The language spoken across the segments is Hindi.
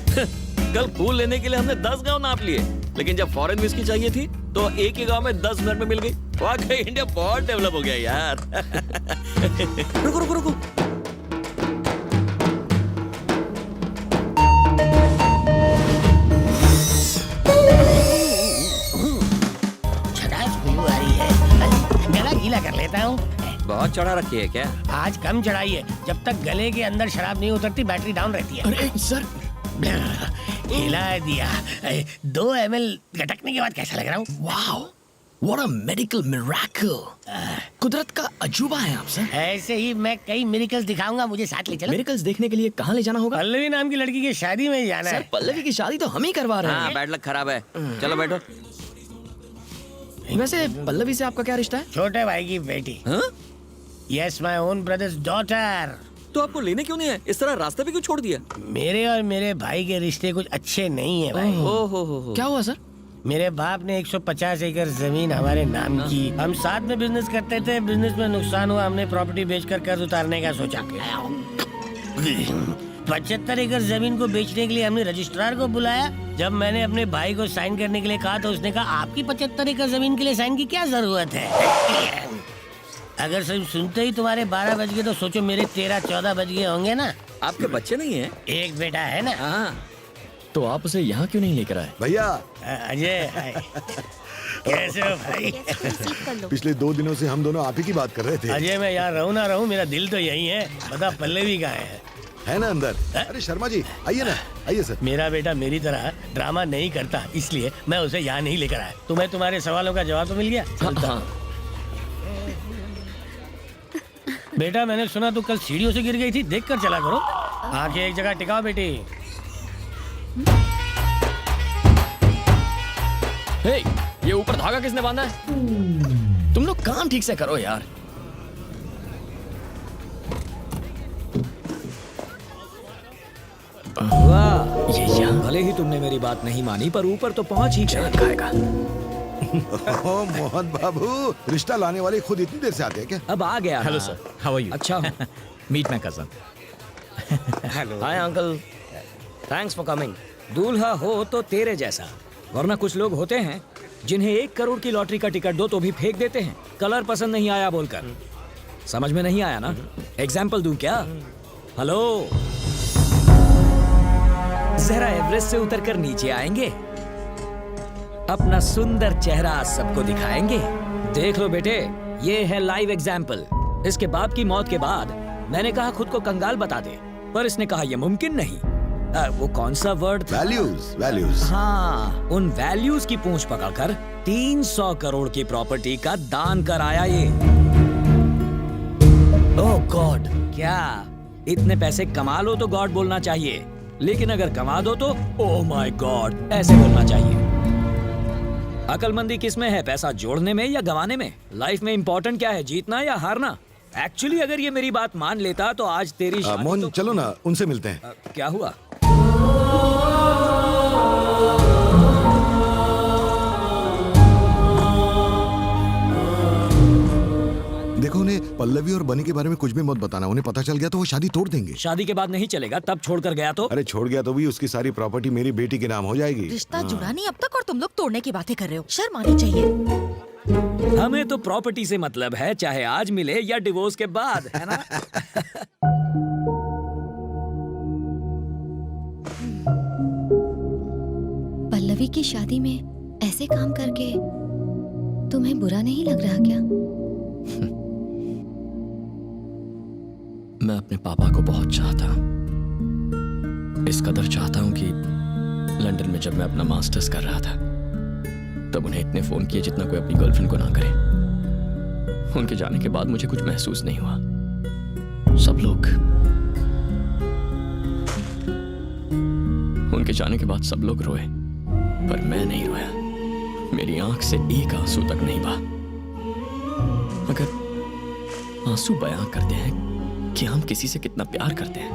कल फूल लेने के लिए हमने 10 गांव नाप लिए, लेकिन जब फॉरेन विस्की चाहिए थी तो एक ही गांव में 10 मिनट में मिल गई। वाकई इंडिया बहुत डेवलप हो गया यार। रुको रुको रुको, गला गीला कर लेता हूँ। बहुत चढ़ा रखी है क्या? आज कम चढ़ाई है, जब तक गले के अंदर शराब नहीं उतरती बैटरी डाउन रहती है। अरे सर, हिला दिया। 2 ml गटकने के बाद कैसा लग रहा हूँ? Wow, what a medical miracle. कुदरत का अजूबा है आप सर। ऐसे ही मैं कई मिरेकल्स दिखाऊंगा, मुझे साथ ले चलो। मिरेकल्स देखने के लिए कहाँ ले जाना होगा? पल्लवी नाम की लड़की की शादी में जाना सर है। पल्लवी की शादी तो हम ही करवा रहे हाँ, हैं। बैड लक खराब है। चलो बैठो। वैसे पल्लवी से आपका क्या रिश्ता है? छोटे भाई की बेटी। हाँ? Yes, my own brothers daughter. तो आपको लेने क्यों नहीं है? इस तरह रास्ते पे क्यों छोड़ दिया? मेरे और मेरे भाई के रिश्ते कुछ अच्छे नहीं है भाई। ओ हो। क्या हुआ सर? मेरे बाप ने 150 एकड़ जमीन हमारे नाम की। हम साथ में बिजनेस करते थे, बिजनेस में नुकसान हुआ, हमने प्रॉपर्टी बेचकर कर्ज उतारने का सोचा। 75 एकड़ जमीन को बेचने के लिए हमने रजिस्ट्रार को बुलाया। जब मैंने अपने भाई को साइन करने के लिए कहा तो उसने कहा आपकी 75 एकड़ जमीन के लिए साइन की क्या जरूरत है? अगर सिर्फ सुनते ही तुम्हारे 12 बज गए तो सोचो मेरे 13-14 बज गए होंगे ना। आपके बच्चे नहीं है? एक बेटा है ना। हाँ। तो आप उसे यहाँ क्यों नहीं लेकर आए? भैया, अजय, कैसे हो भाई? पिछले 2 दिनों से हम दोनों आप ही की बात कर रहे थे। अजय, मैं यहाँ रहूँ ना रहूँ, मेरा दिल तो यही है। बता पल्लवी कहाँ है ना अंदर? अरे शर्मा जी, आइए ना, आइए सर। मेरा बेटा मेरी तरह ड्रामा नहीं करता, इसलिए मैं उसे यहाँ नहीं लेकर आया। तुम्हें तुम्हारे सवालों का जवाब तो मिल गया? हाँ। बेटा, मैंने सुना तू कल सीढ़ियों से गिर गई थी, देख कर चला करो। आके एक जगह टिकाओ बेटी। हे, ये ऊपर धागा किसने बांधा है? तुम लोग काम ठीक से करो यार। वाह, ये यहाँ भले ही तुमने मेरी बात नहीं मानी पर ऊपर तो पहुंच ही गए। खाएगा। ओह मोहन बाबू, रिश्ता लाने वाले खुद इतनी देर से आते हैं क्या? अब आ गया हेलो ना। Sir, how are you? अच्छा हूँ। Meet my cousin. Hi uncle, thanks for coming. दूल्हा हो तो तेरे जैसा, वरना कुछ लोग होते हैं जिन्हें 1 करोड़ की लॉटरी का टिकट दो तो भी फेंक देते हैं, कलर पसंद नहीं आया बोलकर। समझ में नहीं आया ना? एग्जाम्पल दूं क्या? हेलो, जरा एवरेस्ट से उतरकर नीचे आएंगे, अपना सुंदर चेहरा सबको दिखाएंगे। देख लो बेटे, ये है लाइव एग्जाम्पल। इसके बाप की मौत के बाद मैंने कहा खुद को कंगाल बता दे, पर इसने कहा यह मुमकिन नहीं। वो कौन सा वर्ड था? Values, values. हाँ, उन वैल्यूज की पूंछ पकड़कर 300 करोड़ की प्रॉपर्टी का दान कराया ये। ओह गॉड, क्या इतने पैसे कमा लो तो गॉड बोलना चाहिए, लेकिन अगर कमा दो तो ओह माय गॉड ऐसे बोलना चाहिए। अकलमंदी किस में है, पैसा जोड़ने में या गंवाने में? लाइफ में इंपॉर्टेंट क्या है, जीतना या हारना? एक्चुअली अगर ये मेरी बात मान लेता तो आज तेरी शादी मोहन, तो... चलो ना, उनसे मिलते हैं। क्या हुआ? देखो, उन्हें पल्लवी और बनी के बारे में कुछ भी मत बताना। उन्हें पता चल गया तो वो शादी तोड़ देंगे। शादी के बाद नहीं चलेगा, तब छोड़कर गया तो? अरे छोड़ गया तो भी उसकी सारी प्रॉपर्टी मेरी बेटी के नाम हो जाएगी। रिश्ता जुड़ा नहीं अब तक और तुम लोग तोड़ने की बातें कर रहे हो। शर्म आनी चाहिए। हमें तो प्रॉपर्टी से मतलब है, चाहे आज मिले या डिवोर्स के बाद, है ना? पल्लवी की शादी में ऐसे काम करके तुम्हें बुरा नहीं लग रहा क्या? मैं अपने पापा को बहुत चाहता हूँ। इस कदर चाहता हूँ कि लंदन में जब मैं अपना मास्टर्स कर रहा था तब उन्हें इतने फोन किए जितना कोई अपनी गर्लफ्रेंड को ना करे। उनके जाने के बाद मुझे कुछ महसूस नहीं हुआ। सब लोग, उनके जाने के बाद सब लोग रोए, पर मैं नहीं रोया। मेरी आंख से एक आंसू तक नहीं बहा। अगर आंसू बयां करते हैं कि हम किसी से कितना प्यार करते हैं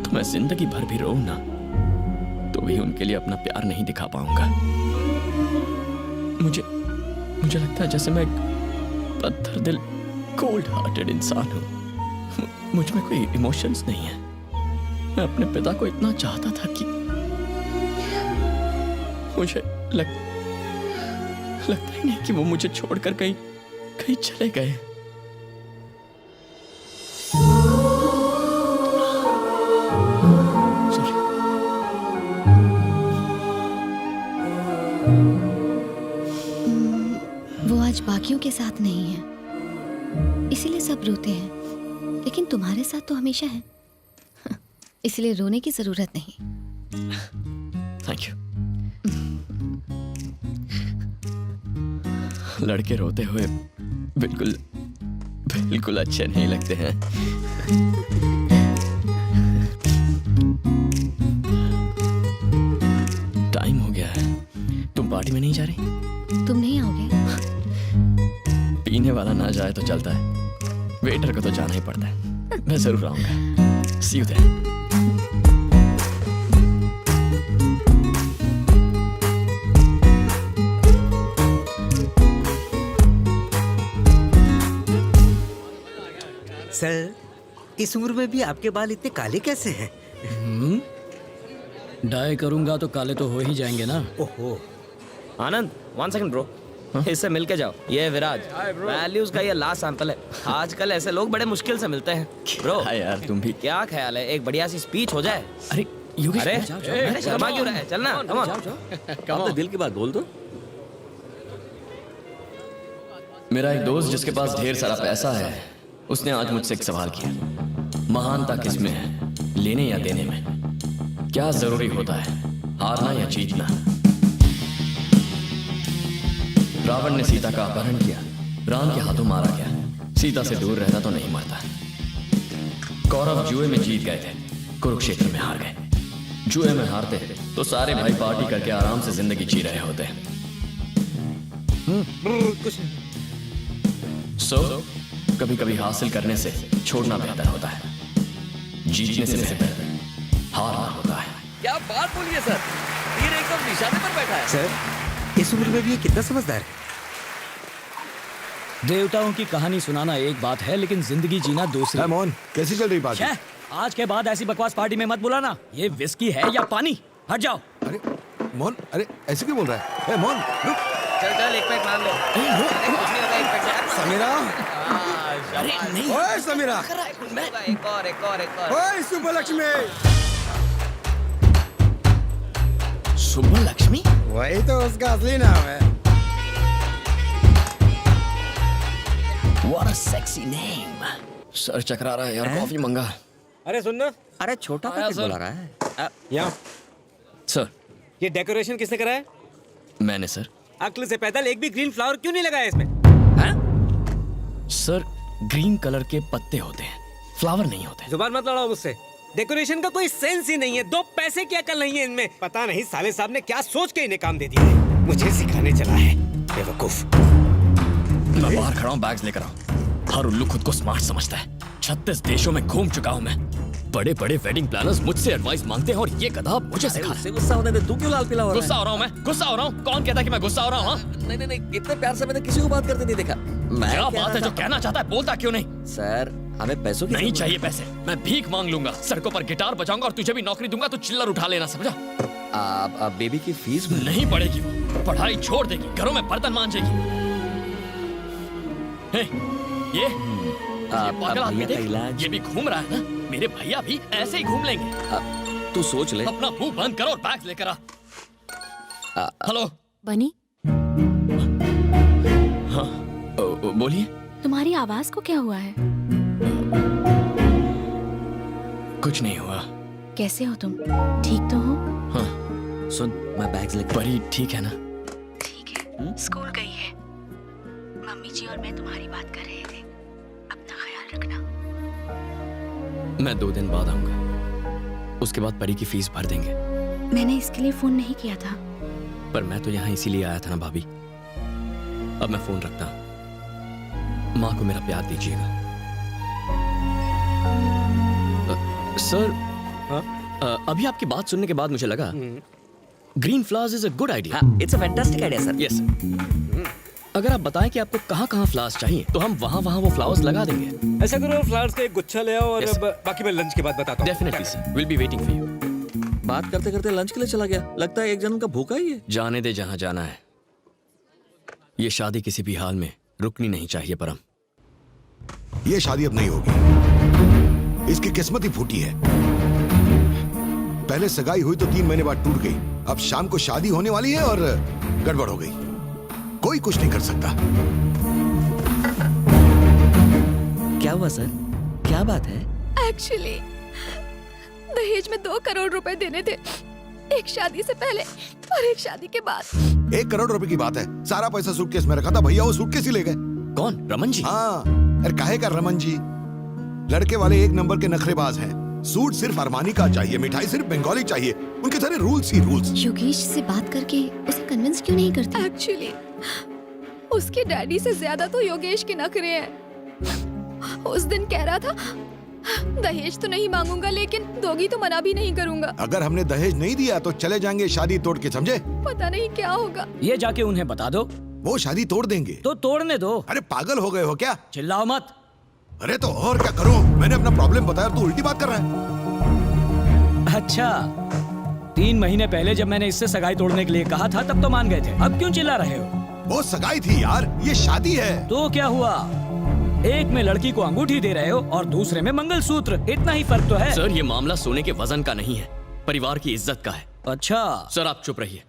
तो मैं जिंदगी भर भी रोऊं ना तो भी उनके लिए अपना प्यार नहीं दिखा पाऊंगा। मुझे लगता है जैसे मैं एक पत्थर दिल, कोल्ड हार्टेड इंसान हूं। मुझ में कोई इमोशंस नहीं है। मैं अपने पिता को इतना चाहता था कि मुझे लगता ही नहीं कि वो मुझे छोड़कर कहीं चले गए। Sorry. वो आज बाकियों के साथ नहीं है, इसीलिए सब रोते हैं, लेकिन तुम्हारे साथ तो हमेशा है, इसलिए रोने की जरूरत नहीं। Thank you. लड़के रोते हुए बिल्कुल अच्छे नहीं लगते हैं। टाइम हो गया है, तुम पार्टी में नहीं जा रही? तुम नहीं आओगे? पीने वाला ना जाए तो चलता है, वेटर को तो जाना ही पड़ता है। मैं जरूर आऊंगा। सी यू देयर। सर, इस उम्र में भी आपके बाल इतने काले कैसे हैं? डाई करूंगा तो काले तो हो ही जाएंगे ना। ओहो, आनंद 1 सेकंड ब्रो, इससे मिल के जाओ। ये है विराज, वैल्यूज का ये लास्ट सैंपल है। आजकल ऐसे लोग बड़े मुश्किल से मिलते हैं। ब्रो हाँ यार, तुम भी। क्या ख्याल है, एक बढ़िया सी स्पीच हो जाए? अरे योगेश, अरे अरे शर्मा क्यों रहा है? चलना, कम ऑन। अपने दिल की बात बोल दो। मेरा एक दोस्त जिसके पास ढेर सारा पैसा है, उसने आज मुझसे एक सवाल किया, महानता किसमें है, लेने या देने में? क्या जरूरी होता है, हारना या जीतना? रावण ने सीता का अपहरण किया, राम के हाथों मारा गया। सीता से दूर रहता तो नहीं मरता। कौरव जुए में जीत गए थे, कुरुक्षेत्र में हार गए। जुए में हारते तो सारे भाई पार्टी करके आराम से जिंदगी जी रहे होते। सो कभी कभी हासिल करने से छोड़ना बेहतर होता है, जीतने से बेहतर हारना होता है। क्या बात बोलिए सर, तीर एकदम निशाने पर बैठा है। सर, इस उम्र में भी ये कितना समझदार है। देवताओं की कहानी सुनाना एक बात है, लेकिन जिंदगी जीना दूसरी। मोहन, कैसी चल रही पार्टी? छे, आज के बाद ऐसी बकवास पार्टी में मत बुलाना। ये विस्की है या पानी? हट जाओ। अरे मोहन, अरे ऐसे क्यों बोल रहा है? ए, मोहन रुक। चल एक पैक मान लो। अरे कुछ नहीं होगा, एक पैक से। समीरा, अरे नहीं, ओए समीरा, एक और। ओए सुब्बलक्ष्मी। सुब्बा लक्ष्मी? वही तो उसका असली नाम है। What a sexy name. Sir चकरा रहा है यार, कॉफी मंगा। अरे सुन ना, अरे छोटा पैकेट बुला रहा है। यहाँ सर, ये डेकोरेशन किसने कराया? मैंने सर। अक्ल से पैदल एक भी ग्रीन फ्लावर क्यों नहीं लगाया इसमें? सर, ग्रीन कलर के पत्ते होते हैं, फ्लावर नहीं होते। जुबान मत लड़ाओ मुझसे। डेकोरेशन का कोई सेंस ही नहीं है, 2 पैसे की अकल नहीं है इनमें। पता नहीं साले साहब ने क्या सोच के इन्हें काम दे दिया है। मुझे सिखाने चला है, बेवकूफ। मैं बाहर खड़ा हूँ, बैग्स लेकर आओ। हर उल्लू खुद को स्मार्ट समझता है। 36 देशों में घूम चुका हूँ मैं। बड़े बड़े वेडिंग प्लानर्स मुझसे एडवाइस मांगते हैं और ये गधा मुझे सिखा रहा है। गुस्सा होने दे, तू क्यों लाल पीला हो रहा है? गुस्सा हो रहा हूँ मैं, गुस्सा हो रहा हूँ। कौन कहता है कि मैं गुस्सा हो रहा हूँ? नहीं, इतने प्यार से मैंने किसी को बात करते नहीं देखा। क्या बात है, जो कहना चाहता है बोलता क्यों नहीं? सर, हमें पैसों की नहीं जरूरत चाहिए पैसे, मैं भीख मांग लूंगा, सड़कों पर गिटार बजाऊंगा और तुझे भी नौकरी दूंगा तो चिल्लर उठा लेना, समझा? आप बेबी की फीस नहीं पड़ेगी, वो पढ़ाई छोड़ देगी, घरों में बर्तन मांजेगी। हे, ये पागल आदमी देख, ये भी घूम रहा है ना। मेरे भैया भी ऐसे ही घूम लेंगे। तू सोच ले। अपना मुंह बंद करो और बैग लेकर आ। हेलो बनी, हाँ, बोलिए। तुम्हारी आवाज को क्या हुआ है? कुछ नहीं हुआ। कैसे हो तुम? ठीक तो हो? हाँ, सुन, मैं बैग्स लेकर। परी ठीक है ना? ठीक है, स्कूल गई है। मम्मी जी और मैं तुम्हारी बात कर रहे थे, अपना ख्याल रखना। मैं 2 दिन बाद आऊंगा, उसके बाद परी की फीस भर देंगे। मैंने इसके लिए फोन नहीं किया था। पर मैं तो यहाँ इसीलिए आया था ना भाभी। अब मैं फोन रखता हूँ, माँ को मेरा प्यार दीजिएगा। सर, अभी आपकी बात सुनने के बाद मुझे लगा green flowers is a good idea. It's a fantastic idea sir. Yes, अगर आप बताएं कि आपको कहाँ कहाँ फ्लावर्स चाहिए तो हम वहाँ वहाँ वो फ्लावर्स लगा देंगे। ऐसा करो, फ्लावर्स का एक गुच्छा ले आओ और Yes. बाकी मैं लंच के बाद बताता हूँ। Definitely sir, will be waiting for you. बात करते करते लंच के लिए चला गया। लगता है एक जन्म का भूखा ही है। जाने दे जहां जाना है। ये शादी किसी भी हाल में रुकनी नहीं चाहिए परम। ये शादी अब नहीं होगी। इसकी किस्मत ही फूटी है। पहले सगाई हुई तो 3 महीने बाद टूट गई। अब शाम को शादी होने वाली है और गड़बड़ हो गई। कोई कुछ नहीं कर सकता। क्या हुआ सर? क्या बात है? एक्चुअली दहेज में 2 करोड़ रुपए देने थे, एक शादी से पहले और एक शादी के बाद। 1 करोड़ रुपए की बात है। सारा पैसा सूटकेस में रखा था। भैया वो सूटकेस ही ले गए। कौन? रमन जी? हाँ, अरे काहे का रमन जी? लड़के वाले 1 नंबर के नखरेबाज हैं। सूट सिर्फ अरमानी का चाहिए, मिठाई सिर्फ बंगाली चाहिए। उनके सारे रूल्स ही रूल्स। योगेश से बात करके उसे कन्विंस क्यों नहीं करते? एक्चुअली उसके डैडी से ज्यादा तो योगेश के नखरे हैं। उस दिन कह रहा था दहेज तो नहीं मांगूंगा, लेकिन दोगी तो मना भी नहीं करूंगा। अगर हमने दहेज नहीं दिया तो चले जाएंगे शादी तोड़ के, समझे? पता नहीं क्या होगा। ये जाके उन्हें बता दो। वो शादी तोड़ देंगे। तो तोड़ने दो। अरे पागल हो गए हो क्या? चिल्लाओ मत। अरे तो और क्या करूं? मैंने अपना प्रॉब्लम बताया, तू उल्टी बात कर रहा है। अच्छा, 3 महीने पहले जब मैंने इससे सगाई तोड़ने के लिए कहा था तब तो मान गए थे। अब क्यों चिल्ला रहे हो? वो सगाई थी यार, ये शादी है। तो क्या हुआ? एक में लड़की को अंगूठी दे रहे हो और दूसरे में मंगलसूत्र। इतना ही फर्क तो है। सर ये मामला सोने के वजन का नहीं है, परिवार की इज्जत का है। अच्छा सर आप चुप रहिए।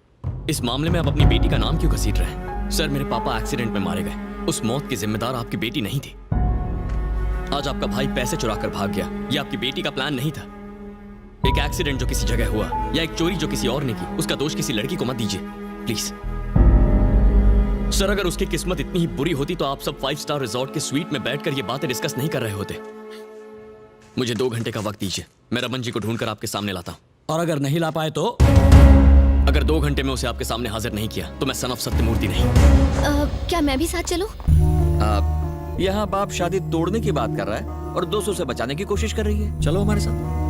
इस मामले में आप अपनी बेटी का नाम क्यों घसीट रहे हैं? सर मेरे पापा एक्सीडेंट में मारे गए। उस मौत की जिम्मेदार आपकी बेटी नहीं थी। आज आपका भाई पैसे चुरा कर भाग गया, ये आपकी बेटी का प्लान नहीं था। एक एक्सीडेंट जो किसी जगह हुआ या एक चोरी जो किसी और ने की, उसका दोष किसी लड़की को मत दीजिए प्लीज। सर अगर उसकी किस्मत इतनी ही बुरी होती तो आप सब 5 स्टार रिजॉर्ट के स्वीट में बैठकर ये बातें डिस्कस नहीं कर रहे होते। मुझे 2 घंटे का वक्त दीजिए, मैं रमन जी को ढूंढकर आपके सामने लाता हूं। और अगर नहीं ला पाए तो? अगर 2 घंटे में उसे आपके सामने हाजिर नहीं किया तो मैं सन ऑफ सत्यमूर्ति नहीं। क्या मैं भी साथ चलूं? यहाँ बाप शादी तोड़ने की बात कर रहा है और 200 से बचाने की कोशिश कर रही है। चलो हमारे साथ।